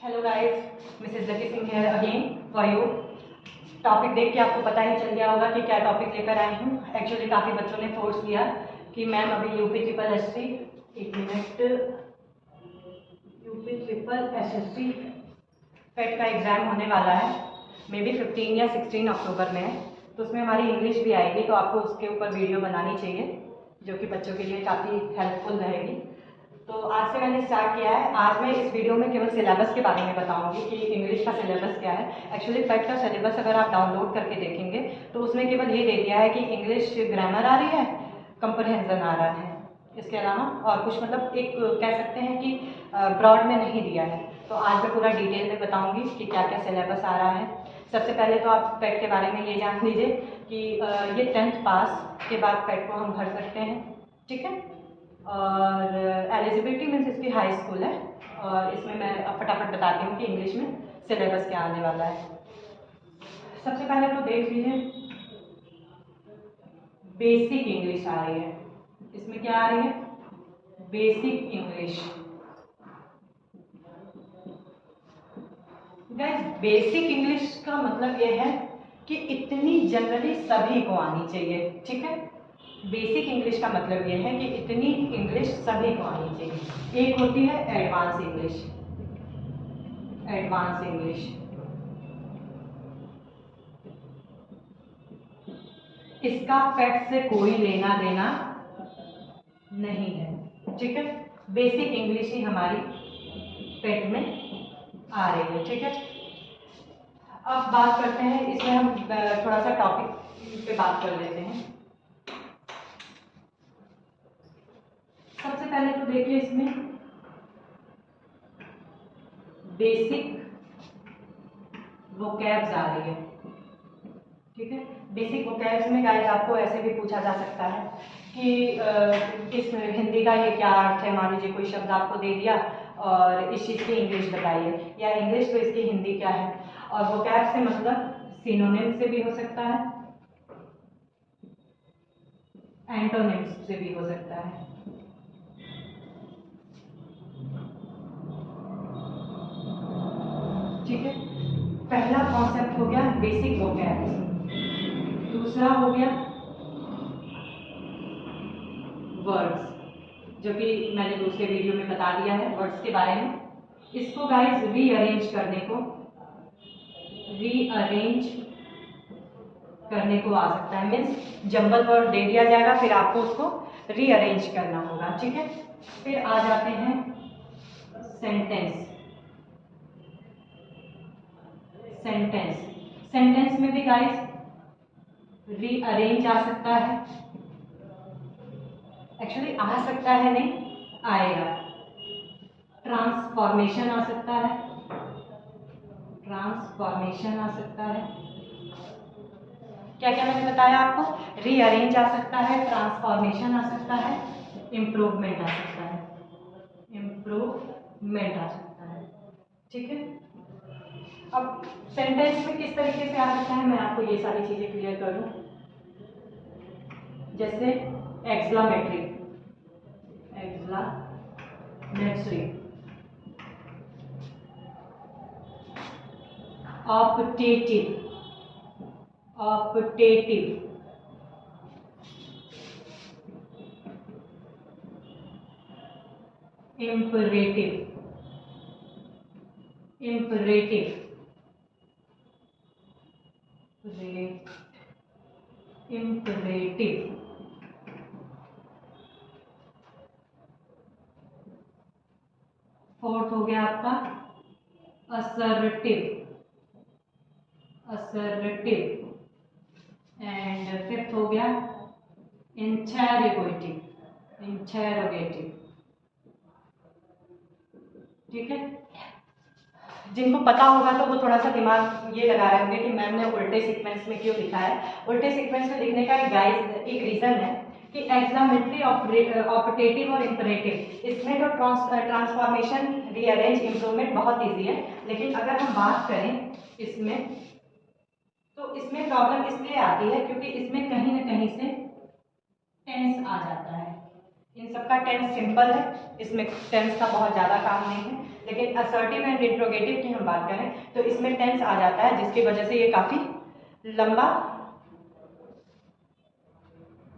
Hello guys, Mrs lucky Singh है again for you. Topic देख के आपको पता ही चल गया होगा कि क्या टॉपिक लेकर आई हूँ। एक्चुअली काफ़ी बच्चों ने फोर्स किया कि मैम अभी यूपी ट्रिपल एसएससी, एक मिनट, यूपी ट्रिपल एसएससी पेट का एग्ज़ाम होने वाला है, मे बी 15 या 16 अक्टूबर में है। तो उसमें हमारी इंग्लिश भी आएगी, तो आपको उसके ऊपर वीडियो बनानी चाहिए जो कि बच्चों के लिए काफ़ी हेल्पफुल रहेगी। तो आज से मैंने स्टार्ट किया है। आज मैं इस वीडियो में केवल सिलेबस के बारे में बताऊंगी कि इंग्लिश का सिलेबस क्या है। एक्चुअली पेट का सिलेबस अगर आप डाउनलोड करके देखेंगे तो उसमें केवल ये दे दिया है कि इंग्लिश ग्रामर आ रही है, कंप्रहेंशन आ रहा है, इसके अलावा और कुछ मतलब एक कह सकते हैं कि ब्रॉड में नहीं दिया है। तो आज मैं पूरा डिटेल में बताऊंगी कि क्या क्या सिलेबस आ रहा है। सबसे पहले तो आप पेट के बारे में ये जान लीजिए कि ये 10th पास के बाद पेट को हम भर सकते हैं, ठीक है। और एलिजिबिलिटी मीन्स इसकी हाई स्कूल है। और इसमें मैं अब फटाफट बताती हूँ कि इंग्लिश में सिलेबस क्या आने वाला है। सबसे पहले तो देख लीजिए, बेसिक इंग्लिश आ रही है। इसमें क्या आ रही है? Basic English. Guys, basic English का मतलब यह है कि इतनी जनरली सभी को आनी चाहिए, ठीक है। बेसिक इंग्लिश का मतलब यह है कि इतनी इंग्लिश सभी को आनी चाहिए। एक होती है एडवांस इंग्लिश। एडवांस इंग्लिश इसका पेट से कोई लेना देना नहीं है, ठीक है। बेसिक इंग्लिश ही हमारी पेट में आ रही है, ठीक है। अब बात करते हैं, इसमें हम थोड़ा सा टॉपिक पे बात कर लेते हैं। सबसे पहले तो देखिए, इसमें बेसिक वोकैब्स आ रही है, ठीक है। बेसिक वोकैब्स में गाइस आपको ऐसे भी पूछा जा सकता है कि इस हिंदी का ये क्या अर्थ है। मान लीजिए कोई शब्द आपको दे दिया और इस चीज़ की इंग्लिश बताइए, या इंग्लिश तो इसकी हिंदी क्या है। और वोकैब से मतलब सिनोनिम से भी हो सकता है, एंटोनिम्स से भी हो सकता है, ठीक है। पहला कॉन्सेप्ट हो गया बेसिक वोकैब्स। दूसरा हो गया वर्ड्स, जो कि मैंने दूसरे वीडियो में बता दिया है वर्ड्स के बारे में। इसको गाइस रीअरेंज करने को आ सकता है। मीन्स जंबल वर्ड दे दिया जाएगा, फिर आपको उसको रीअरेंज करना होगा, ठीक है। फिर आ जाते हैं सेंटेंस। सेंटेंस में भी गाइस रीअरेंज आ सकता है। एक्चुअली आ सकता है नहीं, आएगा। ट्रांसफॉर्मेशन आ सकता है, ट्रांसफॉर्मेशन आ सकता है। क्या क्या मैंने बताया आपको? रीअरेंज आ सकता है, ट्रांसफॉर्मेशन आ सकता है, इम्प्रूवमेंट आ सकता है, इम्प्रूवमेंट आ सकता है, ठीक है। अब सेंटेंस में किस तरीके से आ सकता है, मैं आपको ये सारी चीजें क्लियर कर दूं। जैसे exclamatory, optative, imperative, imperative. Fourth हो गया आपका असर्टिव, एंड फिफ्थ हो गया इंटेरोगेटिव, ठीक है। जिनको पता होगा तो वो थोड़ा सा दिमाग ये लगा रहे होंगे कि मैम ने उल्टे सीक्वेंस में क्यों लिखा है। उल्टे सीक्वेंस में लिखने का एक रीजन है कि एक्सक्लामेटरी, ऑप्टेटिव और इंपरेटिव, इसमें जो ट्रांसफॉर्मेशन, रीअरेंज, इंप्रूवमेंट बहुत इजी है। लेकिन अगर हम बात करें इसमें, तो इसमें प्रॉब्लम इसलिए आती है क्योंकि इसमें कहीं ना कहीं से टेंस आ जाता है। इन सबका टेंस सिंपल है, इसमें टेंस का बहुत ज़्यादा काम नहीं है। लेकिन असर्टिव एंड इंट्रोगेटिव की हम बात करें तो इसमें टेंस आ जाता है, जिसकी वजह से ये काफ़ी लंबा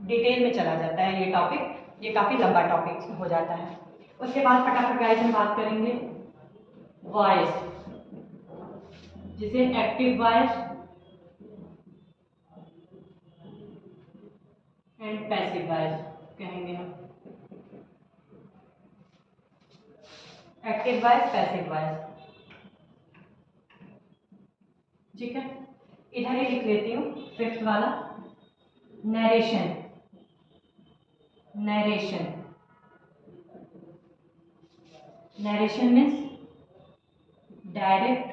डिटेल में चला जाता है। ये टॉपिक, ये काफ़ी लंबा टॉपिक हो जाता है। उसके बाद फटाफट गाइस हम बात करेंगे वॉइस, जिसे active voice and passive voice कहेंगे हम। एक्टिव वॉइस, पैसिव वॉइस, ठीक है। इधर ही लिख लेती हूँ फिफ्थ वाला, narration. Narration, narration means direct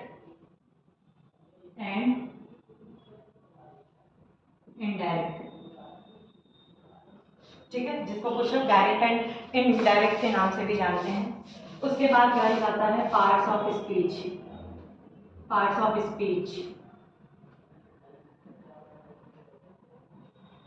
and indirect, ठीक है, जिसको कुछ लोग डायरेक्ट एंड इनडायरेक्ट के नाम से भी जानते हैं। उसके बाद गाइस आता है parts of speech. Parts of speech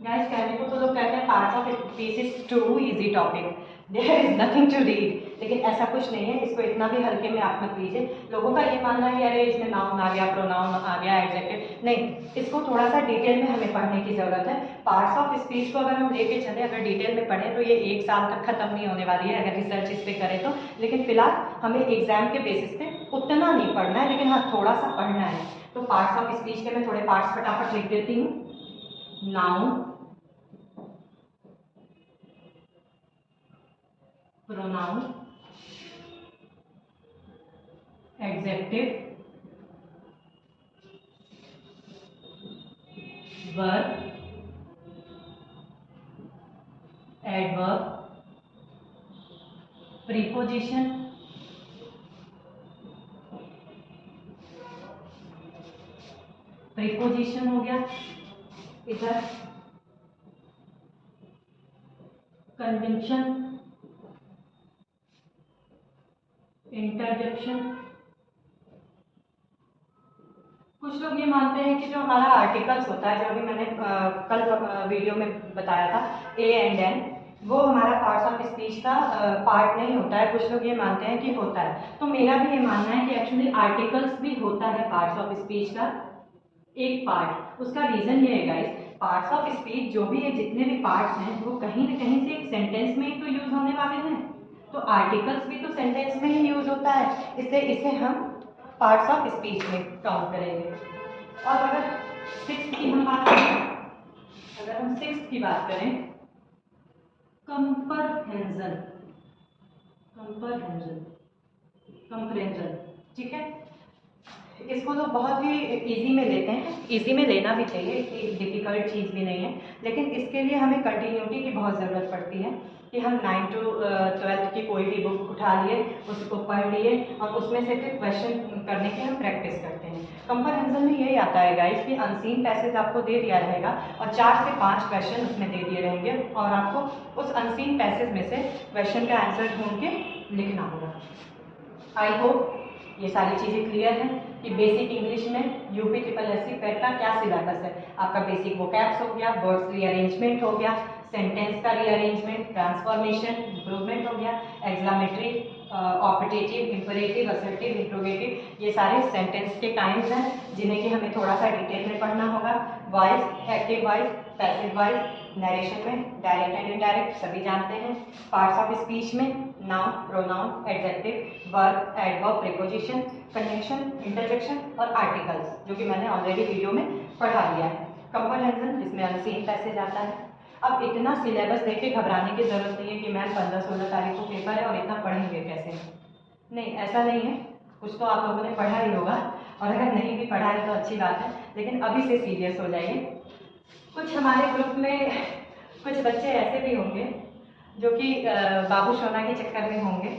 guys, कहने को तो लोग कहते हैं parts of speech is too easy topic, there is nothing to read, लेकिन ऐसा कुछ नहीं है। इसको इतना भी हल्के में आप मत लीजिए। लोगों का ये मानना है कि अरे इसमें नाउन आ गया, प्रोनाउन आ गया, एडजेक्टिव, नहीं, इसको थोड़ा सा डिटेल में हमें पढ़ने की जरूरत है। पार्ट्स ऑफ स्पीच को अगर हम लेके चले, अगर डिटेल में पढ़ें तो ये 1 साल तक खत्म नहीं होने वाली है अगर रिसर्च इस पे करें तो। लेकिन फिलहाल हमें एग्जाम के बेसिस पे उतना नहीं पढ़ना है, लेकिन हाँ थोड़ा सा पढ़ना है। तो पार्ट्स ऑफ स्पीच के मैं थोड़े पार्ट्स फटाफट लिख देती हूँ। Noun, pronoun, adjective, verb, adverb, preposition, preposition हो गया इधर, कंजंक्शन, इंटरजेक्शन। कुछ लोग ये मानते हैं कि जो हमारा आर्टिकल्स होता है, जो अभी मैंने कल वीडियो में बताया था, ए एंड एन, वो हमारा पार्ट्स ऑफ स्पीच का पार्ट नहीं होता है। कुछ लोग ये मानते हैं कि होता है। तो मेरा भी ये मानना है कि एक्चुअली आर्टिकल्स भी होता है पार्ट्स ऑफ स्पीच का एक पार्ट। उसका रीजन ये है गाइस, पार्ट्स ऑफ स्पीच जो भी है, जितने भी पार्ट्स हैं, वो कहीं ना कहीं से एक सेंटेंस में ही तो यूज होने वाले हैं। तो आर्टिकल्स भी तो सेंटेंस में ही यूज होता है, इसलिए इसे हम पार्ट्स ऑफ स्पीच में काउंट करेंगे। और अगर सिक्स्थ की हम बात करें, अगर हम सिक्स्थ की बात करें, कंपरहेंजन, कंपरहेंजन, कंपरहेंजन, ठीक है। इसको तो बहुत ही इजी में लेते हैं, इजी में लेना भी चाहिए, इतनी डिफिकल्ट चीज़ भी नहीं है। लेकिन इसके लिए हमें कंटिन्यूटी की बहुत ज़रूरत पड़ती है कि हम 9 to 12 की कोई भी बुक उठा लिए, उसको पढ़ लिए और उसमें से फिर क्वेश्चन करने की हम प्रैक्टिस करते हैं। कंपरहेंजन में यही आता है गाइस कि अनसीन पैसेज आपको दे दिया रहेगा और 4 से 5 क्वेश्चन उसमें दे दिए रहेंगे और आपको उस अनसीन पैसेज में से क्वेश्चन का आंसर ढूंढ के लिखना होगा। आई होप ये सारी चीज़ें क्लियर हैं कि बेसिक इंग्लिश में यूपी SSSC पेट का क्या सिलेबस है। आपका बेसिक वोकैब्स हो गया, वर्ड्स रीअरेंजमेंट हो गया, सेंटेंस का रीअरेंजमेंट, ट्रांसफॉर्मेशन, इंप्रूवमेंट हो गया, exclamatory, operative, imperative, assertive, interrogative, ये सारे सेंटेंस के काइंड्स हैं जिन्हें कि हमें थोड़ा सा डिटेल में पढ़ना होगा। Voice, active voice, passive voice, narration में डायरेक्ट एंड इनडायरेक्ट सभी जानते हैं। पार्ट्स ऑफ स्पीच में noun, pronoun, adjective, verb, adverb, preposition, conjunction, interjection और आर्टिकल्स, जो कि मैंने ऑलरेडी वीडियो में पढ़ा लिया है। कंपरहेंजन, जिसमें अनसीन पैसेज आता है। अब इतना सिलेबस देख के घबराने की जरूरत नहीं है कि मैम 15-16 तारीख को पेपर है और इतना पढ़ेंगे कैसे। नहीं, ऐसा नहीं है। कुछ तो आप लोगों ने पढ़ा ही होगा और अगर नहीं भी पढ़ा है तो अच्छी बात है, लेकिन अभी से सीरियस हो जाइए। कुछ हमारे ग्रुप में कुछ बच्चे ऐसे भी होंगे जो कि बाबू सोना के चक्कर में होंगे,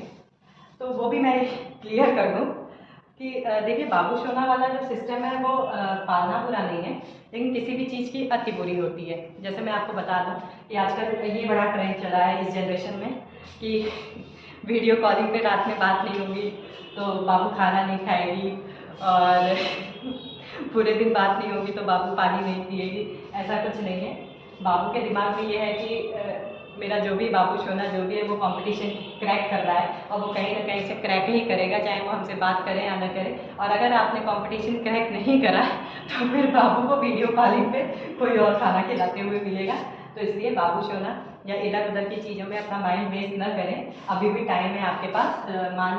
तो वो भी मैं क्लियर कर दूं कि देखिए, बाबू सोना वाला जो सिस्टम है वो पालना बुरा नहीं है, लेकिन किसी भी चीज़ की अति बुरी होती है। जैसे मैं आपको बता दूं कि आजकल ये बड़ा ट्रेंड चला है इस जनरेशन में कि वीडियो कॉलिंग पे रात में बात नहीं होगी तो बाबू खाना नहीं खाएगी और पूरे दिन बात नहीं होगी तो बाबू पानी नहीं पिएगी। ऐसा कुछ नहीं है। बाबू के दिमाग में ये है कि मेरा जो भी बाबू सोना जो भी है वो कंपटीशन क्रैक कर रहा है और वो कहीं ना कहीं से क्रैक ही करेगा, चाहे वो हमसे बात करे या ना करे। और अगर आपने कंपटीशन क्रैक नहीं करा तो फिर बाबू को वीडियो कॉलिंग पे कोई और खाना खिलाते हुए मिलेगा। तो इसलिए बाबू सोना या इधर उधर की चीज़ों में अपना माइंड वेस्ट न करें, अभी भी टाइम है आपके पास। मान